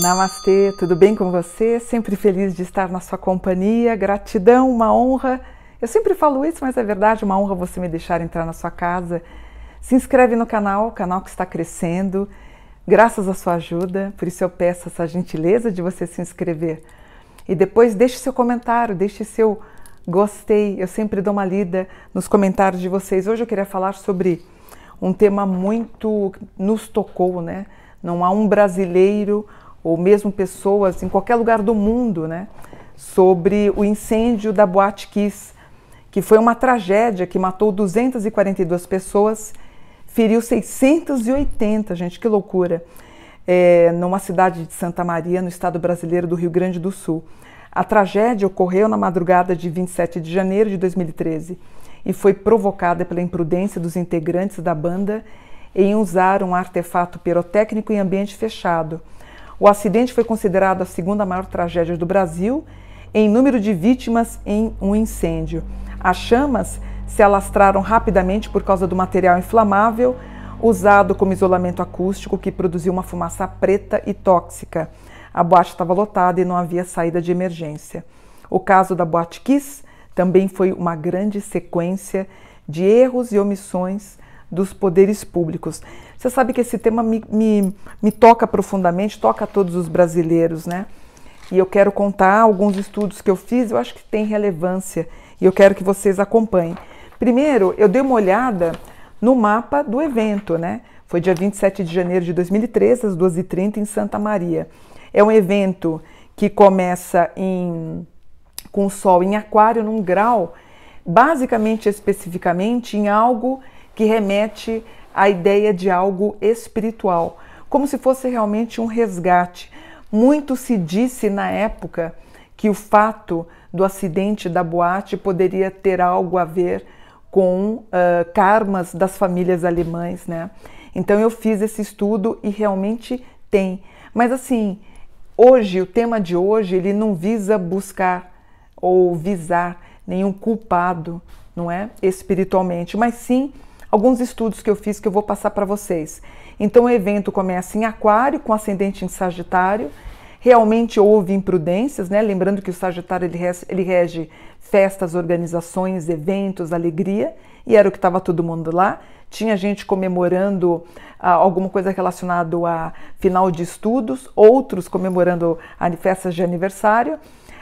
Namastê, tudo bem com você? Sempre feliz de estar na sua companhia, gratidão, uma honra. Eu sempre falo isso, mas é verdade, uma honra você me deixar entrar na sua casa. Se inscreve no canal, o canal que está crescendo, graças à sua ajuda, por isso eu peço essa gentileza de você se inscrever. E depois deixe seu comentário, deixe seu gostei, eu sempre dou uma lida nos comentários de vocês. Hoje eu queria falar sobre um tema muito nos tocou, né? Não há um brasileiro ou mesmo pessoas em qualquer lugar do mundo, né, sobre o incêndio da Boate Kiss, que foi uma tragédia que matou 242 pessoas, feriu 680, gente, que loucura, numa cidade de Santa Maria, no estado brasileiro do Rio Grande do Sul. A tragédia ocorreu na madrugada de 27 de janeiro de 2013 e foi provocada pela imprudência dos integrantes da banda em usar um artefato pirotécnico em ambiente fechado. O acidente foi considerado a segunda maior tragédia do Brasil em número de vítimas em um incêndio. As chamas se alastraram rapidamente por causa do material inflamável usado como isolamento acústico, que produziu uma fumaça preta e tóxica. A boate estava lotada e não havia saída de emergência. O caso da Boate Kiss também foi uma grande sequência de erros e omissões dos poderes públicos. Você sabe que esse tema me toca profundamente, toca a todos os brasileiros, né? E eu quero contar alguns estudos que eu fiz, eu acho que tem relevância e eu quero que vocês acompanhem. Primeiro, eu dei uma olhada no mapa do evento, né? Foi dia 27 de janeiro de 2013, às 2h30, em Santa Maria. É um evento que começa com o Sol em Aquário, num grau, basicamente, especificamente, em algo que remete à ideia de algo espiritual, como se fosse realmente um resgate. Muito se disse na época que o fato do acidente da boate poderia ter algo a ver com karmas das famílias alemãs, né? Então eu fiz esse estudo e realmente tem. Mas assim, hoje, o tema de hoje, ele não visa buscar ou visar nenhum culpado, não é? Espiritualmente, mas sim alguns estudos que eu fiz que eu vou passar para vocês. Então o evento começa em Aquário, com ascendente em Sagitário. Realmente houve imprudências, né? Lembrando que o Sagitário ele rege festas, organizações, eventos, alegria, e era o que estava todo mundo lá. Tinha gente comemorando alguma coisa relacionada a final de estudos, outros comemorando festas de aniversário.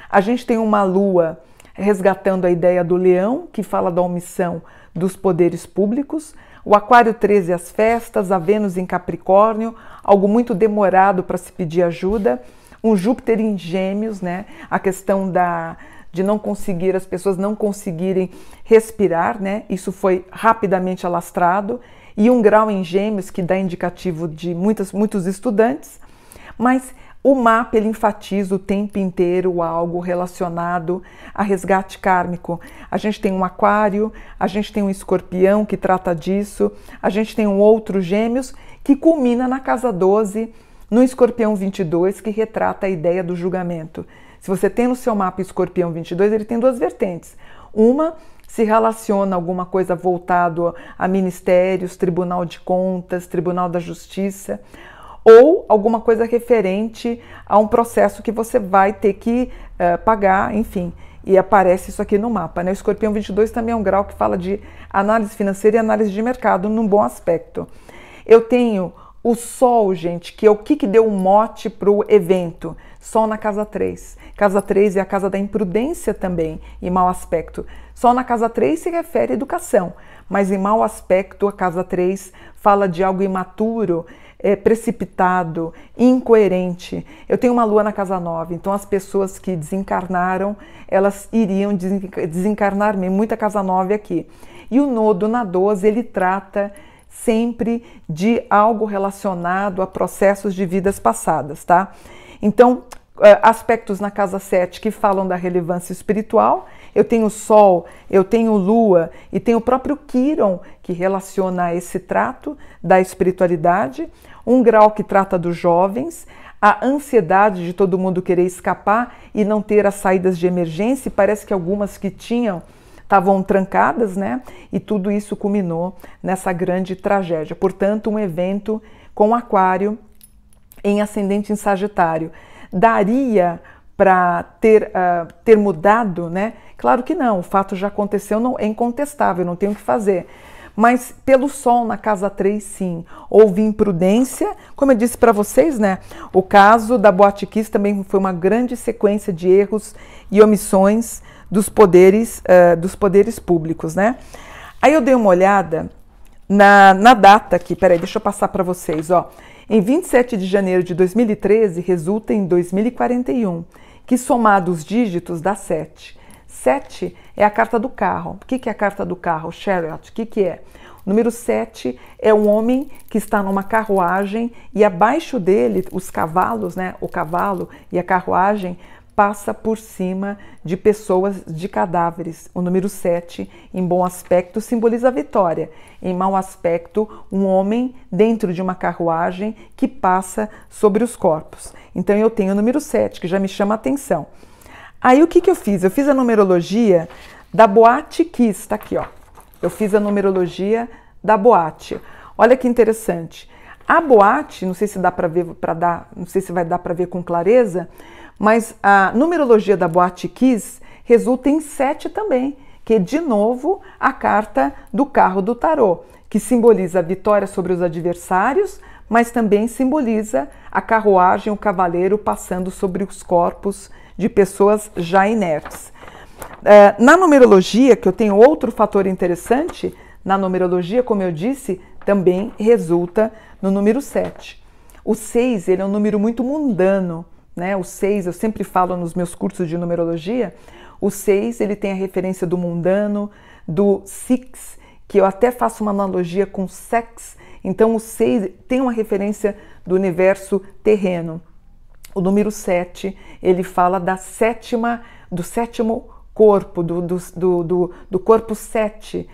A gente tem uma lua resgatando a ideia do leão, que fala da omissão dos poderes públicos, o Aquário 13 as festas, a Vênus em Capricórnio, algo muito demorado para se pedir ajuda, um Júpiter em Gêmeos, né? A questão de não conseguir, as pessoas não conseguirem respirar, né? Isso foi rapidamente alastrado, e um grau em Gêmeos que dá indicativo de muitos estudantes, mas o mapa ele enfatiza o tempo inteiro algo relacionado a resgate kármico. A gente tem um Aquário, a gente tem um Escorpião que trata disso, a gente tem um outro Gêmeos que culmina na casa 12, no Escorpião 22, que retrata a ideia do julgamento. Se você tem no seu mapa Escorpião 22, ele tem duas vertentes. Uma se relaciona a alguma coisa voltado a ministérios, Tribunal de Contas, Tribunal da Justiça, ou alguma coisa referente a um processo que você vai ter que pagar, enfim, e aparece isso aqui no mapa, né? O Escorpião 22 também é um grau que fala de análise financeira e análise de mercado num bom aspecto. Eu tenho o Sol, gente, que é o que deu um mote para o evento. Sol na casa 3. Casa 3 é a casa da imprudência também, em mau aspecto. Sol na casa 3 se refere à educação, mas em mau aspecto a casa 3 fala de algo imaturo, precipitado, incoerente. Eu tenho uma lua na casa 9, então as pessoas que desencarnaram, elas iriam desencarnar mesmo, muita casa 9 aqui. E o nodo na 12, ele trata sempre de algo relacionado a processos de vidas passadas, tá? Então, aspectos na casa 7 que falam da relevância espiritual. Eu tenho Sol, eu tenho Lua e tenho o próprio Quíron, que relaciona a esse trato da espiritualidade. Um grau que trata dos jovens, a ansiedade de todo mundo querer escapar e não ter as saídas de emergência, e parece que algumas que tinham estavam trancadas, né? E tudo isso culminou nessa grande tragédia. Portanto, um evento com Aquário em ascendente em Sagitário. Daria para ter mudado, né? Claro que não, o fato já aconteceu, não, é incontestável, não tem o que fazer. Mas pelo Sol na casa 3, sim, houve imprudência, como eu disse para vocês, né? O caso da Boate Kiss também foi uma grande sequência de erros e omissões dos poderes públicos, né? Aí eu dei uma olhada na data aqui, peraí, deixa eu passar para vocês, ó. Em 27 de janeiro de 2013, resulta em 2041, que somado os dígitos dá 7. 7 é a carta do carro. O que é a carta do carro? O Chariot. O que é? O número 7 é um homem que está numa carruagem e abaixo dele, os cavalos, né? O cavalo e a carruagem passa por cima de pessoas, de cadáveres. O número 7, em bom aspecto, simboliza a vitória. Em mau aspecto, um homem dentro de uma carruagem que passa sobre os corpos. Então eu tenho o número 7, que já me chama a atenção. Aí o que eu fiz? Eu fiz a numerologia da Boate Kiss, tá aqui, ó. Eu fiz a numerologia da boate. Olha que interessante. A boate, não sei se dá para ver, não sei se vai dar para ver com clareza, mas a numerologia da Boate Kiss resulta em 7 também, que é de novo a carta do carro do tarô, que simboliza a vitória sobre os adversários, mas também simboliza a carruagem, o cavaleiro passando sobre os corpos de pessoas já inertes. Na numerologia, que eu tenho outro fator interessante, na numerologia, como eu disse, também resulta no número 7. O 6, ele é um número muito mundano, né? O 6, eu sempre falo nos meus cursos de numerologia, o 6, ele tem a referência do mundano, do six, que eu até faço uma analogia com sex, então o 6 tem uma referência do universo terreno. O número 7, ele fala do sétimo corpo, do corpo 7,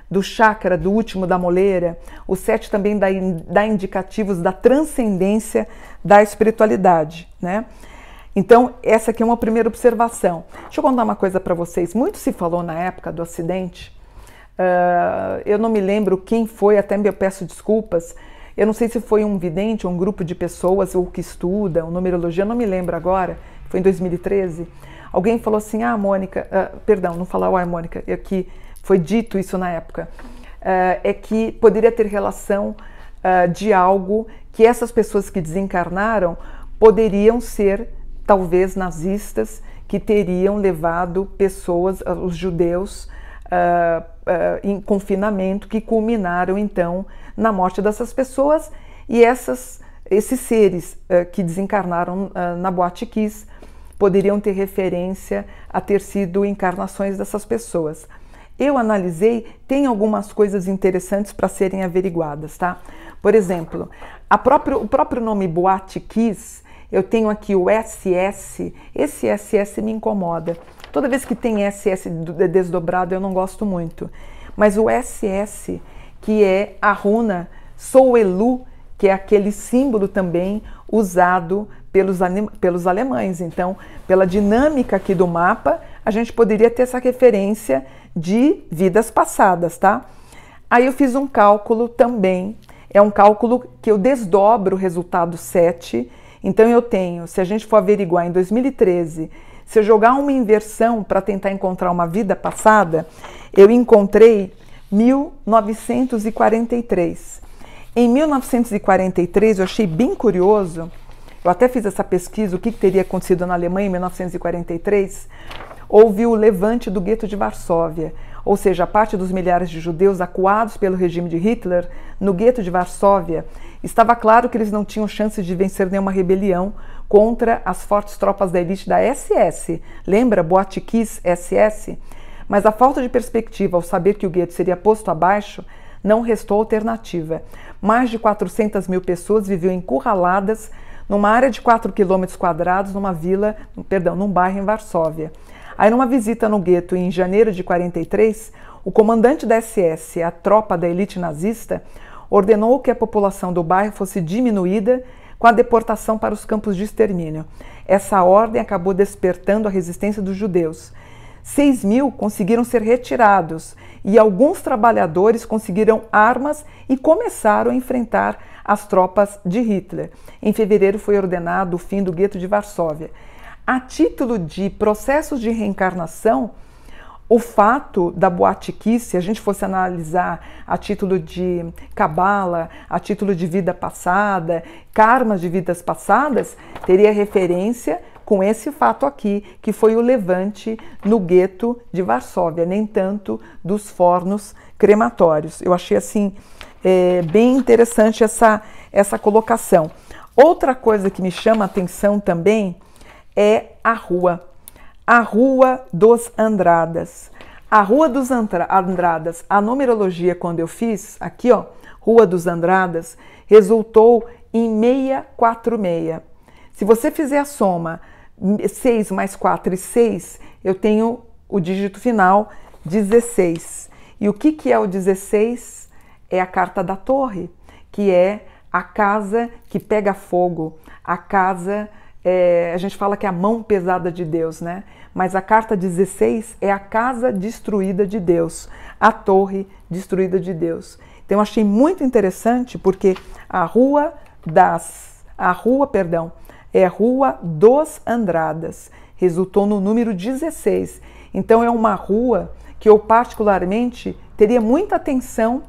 do chakra, do último da moleira. O 7 também dá indicativos da transcendência da espiritualidade, né? Então, essa aqui é uma primeira observação. Deixa eu contar uma coisa para vocês. Muito se falou na época do acidente, eu não me lembro quem foi, até eu peço desculpas. Eu não sei se foi um vidente, um grupo de pessoas, ou que estudam numerologia, eu não me lembro agora, foi em 2013. Alguém falou assim, Mônica, perdão, não falar, Mônica, é que foi dito isso na época, é que poderia ter relação de algo que essas pessoas que desencarnaram poderiam ser, talvez, nazistas, que teriam levado pessoas, os judeus, em confinamento, que culminaram, então, na morte dessas pessoas, e esses seres que desencarnaram na Boate Kiss poderiam ter referência a ter sido encarnações dessas pessoas. Eu analisei, tem algumas coisas interessantes para serem averiguadas, tá? Por exemplo, o próprio nome Boate Kiss, eu tenho aqui o SS, esse SS me incomoda. Toda vez que tem SS desdobrado eu não gosto muito. Mas o SS, que é a runa Soelu, que é aquele símbolo também usado pelos alemães. Então, pela dinâmica aqui do mapa, a gente poderia ter essa referência de vidas passadas, tá? Aí eu fiz um cálculo também, é um cálculo que eu desdobro o resultado 7, então eu tenho, se a gente for averiguar em 2013, se eu jogar uma inversão para tentar encontrar uma vida passada, eu encontrei 1943. Em 1943, eu achei bem curioso, eu até fiz essa pesquisa, o que teria acontecido na Alemanha em 1943, houve o levante do gueto de Varsóvia, ou seja, a parte dos milhares de judeus acuados pelo regime de Hitler no gueto de Varsóvia. Estava claro que eles não tinham chance de vencer nenhuma rebelião contra as fortes tropas da elite da SS. Lembra? Boate Kiss, SS? Mas a falta de perspectiva ao saber que o gueto seria posto abaixo, não restou alternativa. Mais de 400 mil pessoas viviam encurraladas numa área de 4 km², num bairro em Varsóvia. Aí, numa visita no gueto em janeiro de 43, o comandante da SS, a tropa da elite nazista, ordenou que a população do bairro fosse diminuída com a deportação para os campos de extermínio. Essa ordem acabou despertando a resistência dos judeus. 6.000 conseguiram ser retirados e alguns trabalhadores conseguiram armas e começaram a enfrentar as tropas de Hitler. Em fevereiro foi ordenado o fim do gueto de Varsóvia. A título de processos de reencarnação, o fato da Boate Kiss, se a gente fosse analisar a título de cabala, a título de vida passada, karmas de vidas passadas, teria referência com esse fato aqui, que foi o levante no gueto de Varsóvia, nem tanto dos fornos crematórios. Eu achei assim bem interessante essa colocação. Outra coisa que me chama a atenção também é a Rua dos Andradas. A Rua dos Andradas, a numerologia quando eu fiz, aqui ó, Rua dos Andradas, resultou em 646. Se você fizer a soma 6 mais 4 e 6, eu tenho o dígito final 16. E o que é o 16? É a carta da torre, que é a casa que pega fogo, a casa, a gente fala que é a mão pesada de Deus, né? Mas a carta 16 é a casa destruída de Deus, a torre destruída de Deus. Então eu achei muito interessante porque a Rua dos Andradas, resultou no número 16. Então é uma rua que eu particularmente teria muita atenção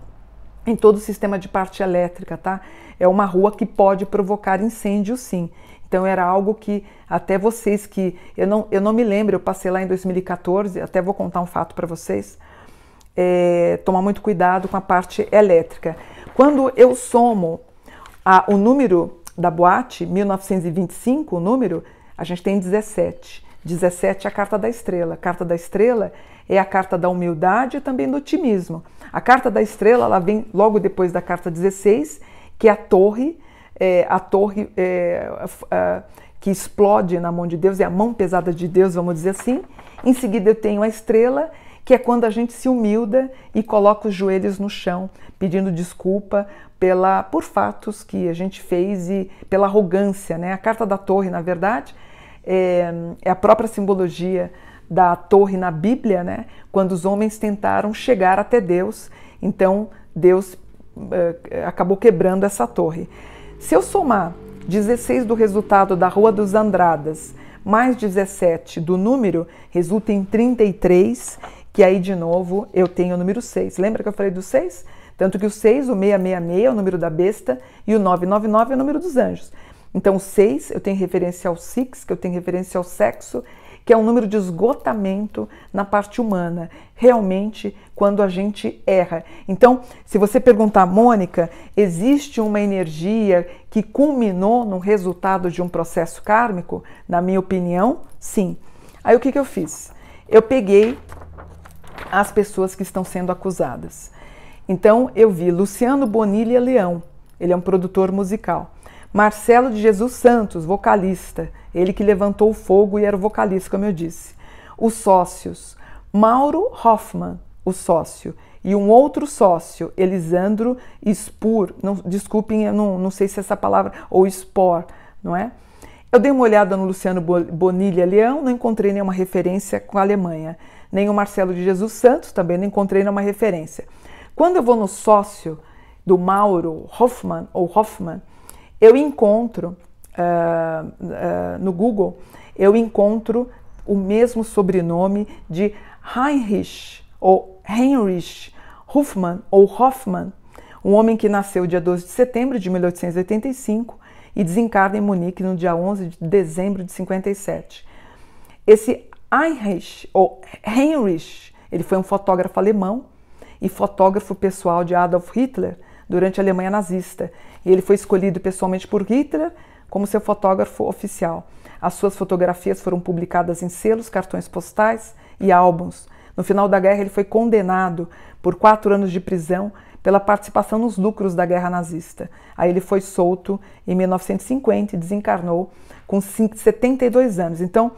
em todo o sistema de parte elétrica, tá? É uma rua que pode provocar incêndio, sim. Então era algo que até vocês que... Eu não me lembro, eu passei lá em 2014, até vou contar um fato para vocês. Tomar muito cuidado com a parte elétrica. Quando eu somo o número da boate, 1925, o número, a gente tem 17. 17 é a carta da estrela. A carta da estrela é a carta da humildade e também do otimismo. A carta da estrela, ela vem logo depois da carta 16, que é a torre que explode na mão de Deus, é a mão pesada de Deus, vamos dizer assim. Em seguida eu tenho a estrela, que é quando a gente se humilda e coloca os joelhos no chão, pedindo desculpa por fatos que a gente fez e pela arrogância, né? A carta da torre, na verdade, é a própria simbologia da torre na Bíblia, né? Quando os homens tentaram chegar até Deus, então Deus acabou quebrando essa torre. Se eu somar 16 do resultado da Rua dos Andradas, mais 17 do número, resulta em 33, que aí de novo eu tenho o número 6. Lembra que eu falei do 6? Tanto que o 6, o 666 é o número da besta e o 999 é o número dos anjos. Então o 6 eu tenho referência ao six, que eu tenho referência ao sexo, que é um número de esgotamento na parte humana, realmente quando a gente erra. Então, se você perguntar, Mônica, existe uma energia que culminou no resultado de um processo kármico? Na minha opinião, sim. Aí o que eu fiz? Eu peguei as pessoas que estão sendo acusadas. Então, eu vi Luciano Bonilha Leão, ele é um produtor musical. Marcelo de Jesus Santos, vocalista, ele que levantou o fogo e era o vocalista, como eu disse. Os sócios, Mauro Hoffman, o sócio, e um outro sócio, Elisandro Spur, desculpem, eu não sei se essa palavra, ou Spor, não é? Eu dei uma olhada no Luciano Bonilha Leão, não encontrei nenhuma referência com a Alemanha. Nem o Marcelo de Jesus Santos, também não encontrei nenhuma referência. Quando eu vou no sócio do Mauro Hoffman, ou Hoffman, eu encontro, no Google, eu encontro o mesmo sobrenome de Heinrich Hoffmann, ou Hoffmann, um homem que nasceu dia 12 de setembro de 1885 e desencarna em Munique no dia 11 de dezembro de 57. Esse Heinrich, ele foi um fotógrafo alemão e fotógrafo pessoal de Adolf Hitler durante a Alemanha nazista. E ele foi escolhido pessoalmente por Hitler como seu fotógrafo oficial. As suas fotografias foram publicadas em selos, cartões postais e álbuns. No final da guerra, ele foi condenado por 4 anos de prisão pela participação nos lucros da guerra nazista. Aí ele foi solto em 1950 e desencarnou com 72 anos. Então,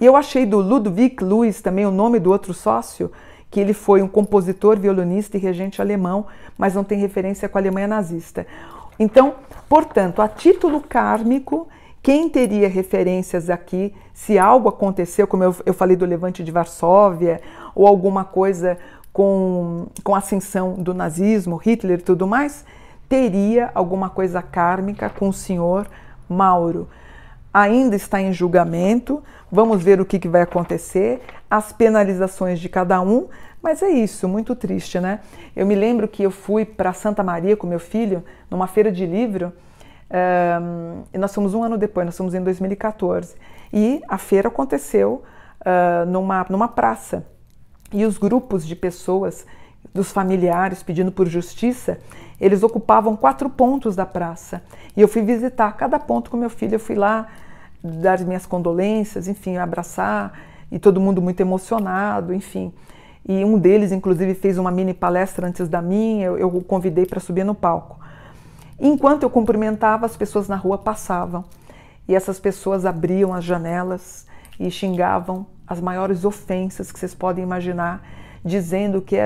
e eu achei do Ludwig Louis também o nome do outro sócio, que ele foi um compositor, violonista e regente alemão, mas não tem referência com a Alemanha nazista. Então, portanto, a título kármico, quem teria referências aqui, se algo aconteceu, como eu falei do Levante de Varsóvia, ou alguma coisa com a ascensão do nazismo, Hitler e tudo mais, teria alguma coisa kármica com o senhor Mauro. Ainda está em julgamento, vamos ver o que vai acontecer, as penalizações de cada um, mas é isso, muito triste, né? Eu me lembro que eu fui para Santa Maria com meu filho, numa feira de livro, e nós fomos um ano depois, nós fomos em 2014, e a feira aconteceu numa praça, e os grupos de pessoas, dos familiares pedindo por justiça, eles ocupavam 4 pontos da praça, e eu fui visitar cada ponto com meu filho, eu fui lá dar minhas condolências, enfim, abraçar, e todo mundo muito emocionado, enfim. E um deles, inclusive, fez uma mini palestra antes da minha, eu o convidei para subir no palco. Enquanto eu cumprimentava, as pessoas na rua passavam, e essas pessoas abriam as janelas e xingavam as maiores ofensas que vocês podem imaginar, dizendo que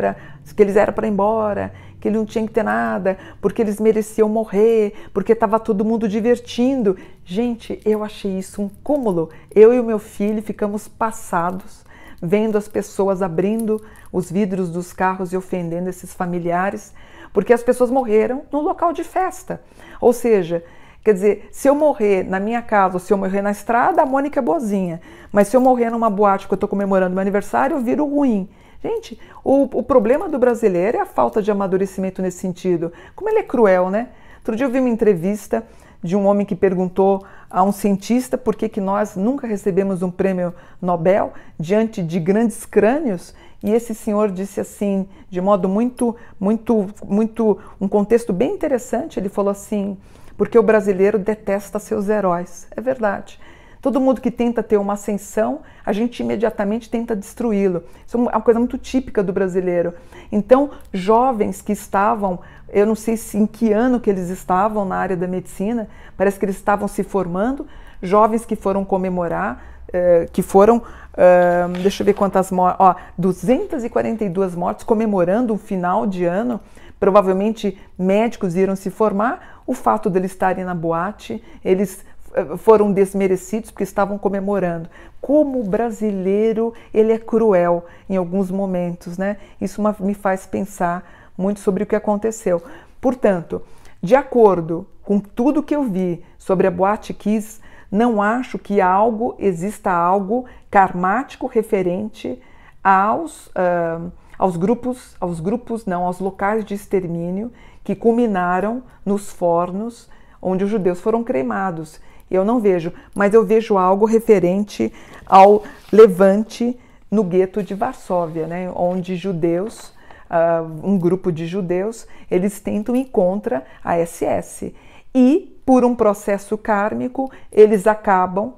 eles eram para ir embora, que ele não tinha que ter nada, porque eles mereciam morrer, porque estava todo mundo divertindo. Gente, eu achei isso um cúmulo. Eu e o meu filho ficamos passados, vendo as pessoas abrindo os vidros dos carros e ofendendo esses familiares, porque as pessoas morreram no local de festa. Ou seja, quer dizer, se eu morrer na minha casa ou se eu morrer na estrada, a Mônica é boazinha. Mas se eu morrer numa boate que eu estou comemorando meu aniversário, eu viro ruim. Gente, o problema do brasileiro é a falta de amadurecimento nesse sentido. Como ele é cruel, né? Outro dia eu vi uma entrevista de um homem que perguntou a um cientista por que nós nunca recebemos um prêmio Nobel diante de grandes crânios, e esse senhor disse assim, de modo um contexto bem interessante, ele falou assim, porque o brasileiro detesta seus heróis. É verdade. Todo mundo que tenta ter uma ascensão, a gente imediatamente tenta destruí-lo. Isso é uma coisa muito típica do brasileiro. Então, jovens que estavam, eu não sei em que ano que eles estavam na área da medicina, parece que eles estavam se formando, jovens que foram comemorar, deixa eu ver quantas mortes, 242 mortes, comemorando um final de ano, provavelmente médicos iam se formar, o fato deles estarem na boate, eles foram desmerecidos porque estavam comemorando. Como o brasileiro, ele é cruel em alguns momentos, né? Isso me faz pensar muito sobre o que aconteceu. Portanto, de acordo com tudo que eu vi sobre a Boate Kiss, não acho que exista algo karmático referente aos locais de extermínio que culminaram nos fornos onde os judeus foram cremados. Eu não vejo, mas eu vejo algo referente ao levante no gueto de Varsóvia, né, onde judeus, um grupo de judeus, eles tentam ir contra a SS. E, por um processo kármico, eles acabam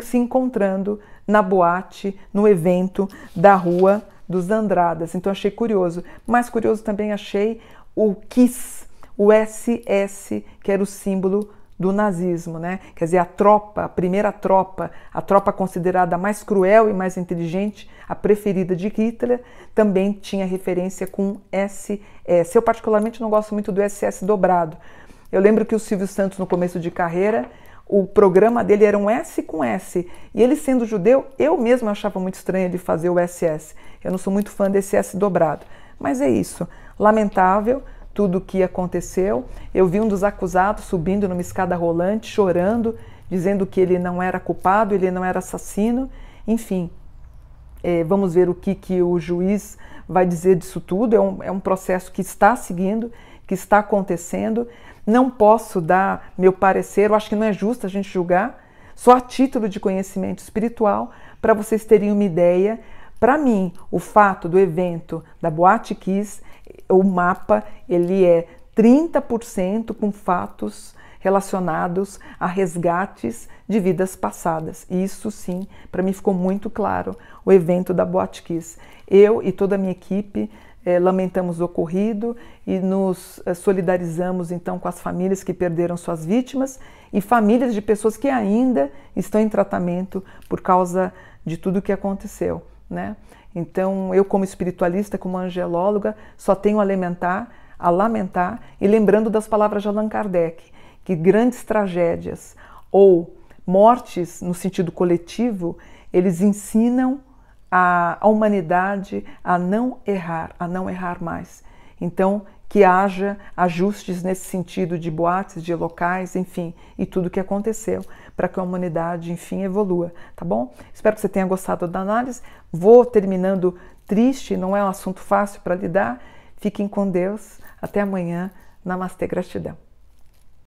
se encontrando na boate, no evento da Rua dos Andradas. Então, achei curioso. Mais curioso também achei o KISS, o SS, que era o símbolo do nazismo, né? Quer dizer, a primeira tropa, a tropa considerada mais cruel e mais inteligente, a preferida de Hitler, também tinha referência com SS. Eu particularmente não gosto muito do SS dobrado. Eu lembro que o Silvio Santos, no começo de carreira, o programa dele era um S com S. E ele sendo judeu, eu mesmo achava muito estranho ele fazer o SS. Eu não sou muito fã desse S dobrado. Mas é isso. Lamentável tudo o que aconteceu. Eu vi um dos acusados subindo numa escada rolante, chorando, dizendo que ele não era culpado, ele não era assassino. Enfim, vamos ver o que o juiz vai dizer disso tudo. É um processo que está seguindo, que está acontecendo. Não posso dar meu parecer, eu acho que não é justo a gente julgar, só a título de conhecimento espiritual, para vocês terem uma ideia. Para mim, o fato do evento da Boate Kiss, o mapa, ele é 30% com fatos relacionados a resgates de vidas passadas. E isso sim, para mim ficou muito claro, o evento da Boate Kiss. Eu e toda a minha equipe lamentamos o ocorrido e nos solidarizamos então com as famílias que perderam suas vítimas e famílias de pessoas que ainda estão em tratamento por causa de tudo o que aconteceu, né? Então, eu como espiritualista, como angelóloga, só tenho a lamentar a lamentar, e lembrando das palavras de Allan Kardec, que grandes tragédias ou mortes no sentido coletivo, eles ensinam a humanidade a não errar mais. Então, que haja ajustes nesse sentido de boates, de locais, enfim, e tudo o que aconteceu, para que a humanidade, enfim, evolua, tá bom? Espero que você tenha gostado da análise. Vou terminando triste, não é um assunto fácil para lidar. Fiquem com Deus. Até amanhã. Namastê, gratidão.